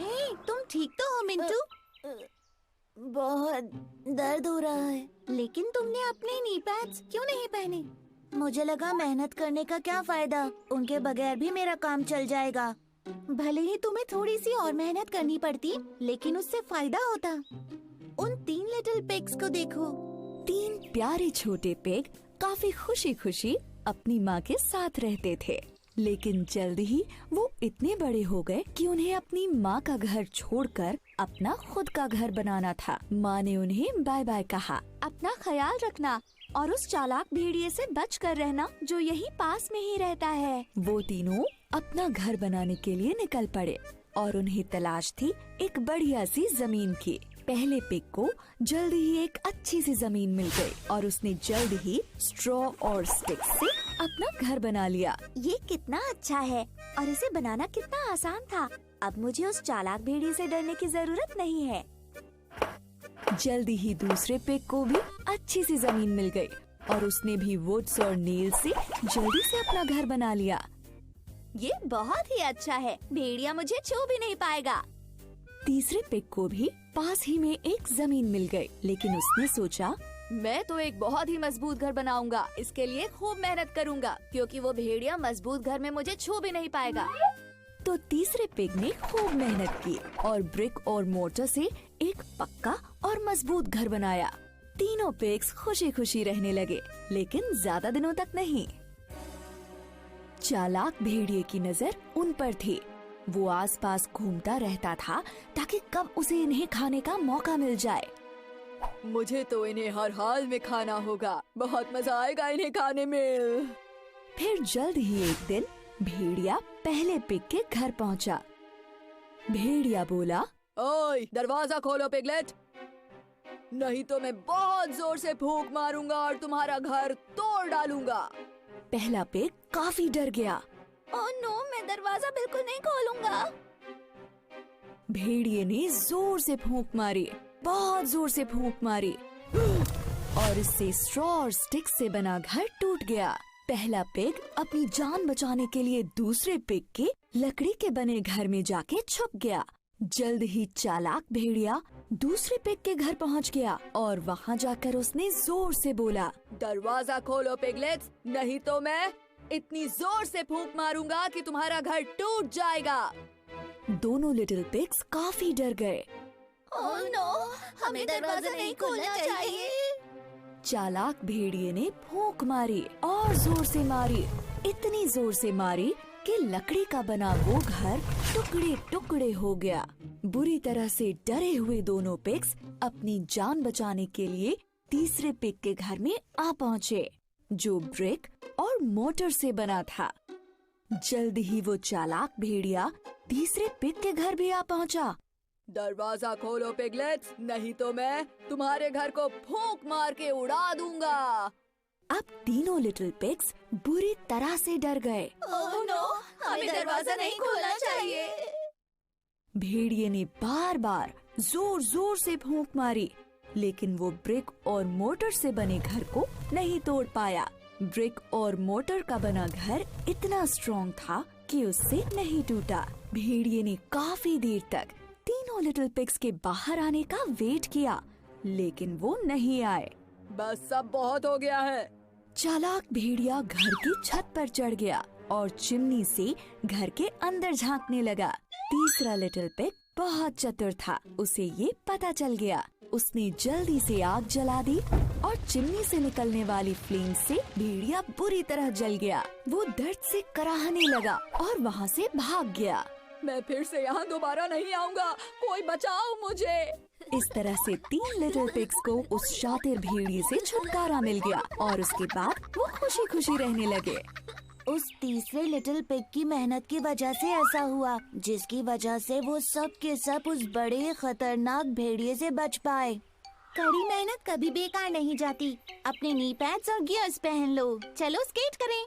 हे, तुम ठीक तो हो मिंटू? बहुत दर्द हो रहा है। लेकिन तुमने अपने नी पैड्स क्यों नहीं पहने? मुझे लगा मेहनत करने का क्या फायदा, उनके बगैर भी मेरा काम चल जाएगा। भले ही तुम्हें थोड़ी सी और मेहनत करनी पड़ती, लेकिन उससे फायदा होता। उन 3 लिटिल पिग्स को देखो। 3 प्यारे छोटे पिग काफी खुशी खुशी अपनी माँ के साथ रहते थे। लेकिन जल्द ही वो इतने बड़े हो गए कि उन्हें अपनी माँ का घर छोड़कर अपना खुद का घर बनाना था। माँ ने उन्हें बाय बाय कहा। अपना ख्याल रखना और उस चालाक भेड़िए से बच कर रहना जो यहीं पास में ही रहता है। वो तीनों अपना घर बनाने के लिए निकल पड़े और उन्हें तलाश थी एक बढ़िया सी जमीन की। पहले पिग को जल्द ही एक अच्छी सी जमीन मिल गई और उसने जल्द ही स्ट्रॉ और स्टिक से अपना घर बना लिया। ये कितना अच्छा है और इसे बनाना कितना आसान था। अब मुझे उस चालाक भेड़िए से डरने की जरूरत नहीं है। जल्दी ही दूसरे पिग को भी अच्छी सी जमीन मिल गई और उसने भी वुड्स और नील से जल्दी से अपना घर बना लिया। ये बहुत ही अच्छा है, भेड़िया मुझे छू भी नहीं पाएगा। तीसरे पिग को भी पास ही में एक जमीन मिल गई, लेकिन उसने सोचा मैं तो एक बहुत ही मजबूत घर बनाऊंगा। इसके लिए खूब मेहनत करूंगा क्योंकि वो भेड़िया मजबूत घर में मुझे छू भी नहीं पाएगा। तो तीसरे पिग ने खूब मेहनत की और ब्रिक और मोर्टर से एक पक्का और मजबूत घर बनाया। तीनों पिग्स खुशी खुशी रहने लगे, लेकिन ज्यादा दिनों तक नहीं। चालाक भेड़िए की नजर उन पर थी। वो आसपास घूमता रहता था ताकि कब उसे इन्हें खाने का मौका मिल जाए। मुझे तो इन्हें हर हाल में खाना होगा, बहुत मजा आएगा इन्हें खाने में। फिर जल्द ही एक दिन भेड़िया पहले पिग के घर पहुंचा। भेड़िया बोला, ओए, दरवाजा खोलो पिगलेट, नहीं तो मैं बहुत जोर से फूंक मारूंगा और तुम्हारा घर तोड़ डालूंगा। पहला पिग काफी डर गया। ओह नो, मैं दरवाजा बिल्कुल नहीं खोलूंगा। भेड़िए ने जोर से फूंक मारी, बहुत जोर से फूंक मारी और इससे स्ट्रॉ और स्टिक से बना घर टूट गया। पहला पिग अपनी जान बचाने के लिए दूसरे पिग के लकड़ी के बने घर में जाके छुप गया। जल्द ही चालाक भेड़िया दूसरे पिग के घर पहुंच गया और वहां जाकर उसने जोर से बोला, दरवाजा खोलो पिगलेट्स, नहीं तो मैं इतनी जोर से फूंक मारूंगा कि तुम्हारा घर टूट जाएगा। दोनों लिटिल पिग्स काफी डर गए। ओह नो, हमें दरवाजा नहीं खोलना चाहिए। चालाक भेड़िए ने फूंक मारी और जोर से मारी, इतनी जोर से मारी कि लकड़ी का बना वो घर टुकड़े टुकड़े हो गया। बुरी तरह से डरे हुए दोनों पिग्स अपनी जान बचाने के लिए तीसरे पिग के घर में आ पहुँचे, जो ब्रिक और मोटर से बना था। जल्द ही वो चालाक भेड़िया तीसरे पिग के घर भी आ पहुँचा। दरवाजा खोलो पिगलेट्स, नहीं तो मैं तुम्हारे घर को फूंक मार के उड़ा दूंगा। अब तीनों लिटिल पिग्स बुरी तरह से डर गए। ओह नो, हमें दरवाजा नहीं खोलना चाहिए। भेड़िए ने बार बार जोर जोर से फूंक मारी, लेकिन वो ब्रिक और मोटर से बने घर को नहीं तोड़ पाया। ब्रिक और मोटर का बना घर इतना स्ट्रॉन्ग था कि उससे नहीं टूटा। भेड़िए ने काफी देर तक तीनों लिटिल पिग्स के बाहर आने का वेट किया, लेकिन वो नहीं आए। बस सब बहुत हो गया है। चालाक भेड़िया घर की छत पर चढ़ गया और चिमनी से घर के अंदर झांकने लगा। तीसरा लिटिल पिग बहुत चतुर था, उसे ये पता चल गया। उसने जल्दी से आग जला दी और चिमनी से निकलने वाली फ्लेम से भेड़िया बुरी तरह जल गया। वो दर्द से कराहने लगा और वहाँ से भाग गया। मैं फिर से यहाँ दोबारा नहीं आऊँगा, कोई बचाओ मुझे। इस तरह से 3 लिटिल पिग्स को उस शातिर भेड़िए से छुटकारा मिल गया और उसके बाद वो खुशी खुशी रहने लगे। उस तीसरे लिटिल पिग की मेहनत की वजह से ऐसा हुआ, जिसकी वजह से वो सब के सब उस बड़े खतरनाक भेड़िए से बच पाए। कड़ी मेहनत कभी बेकार नहीं जाती। अपने नी पैड्स और गियर्स पहन लो, चलो स्केट करें।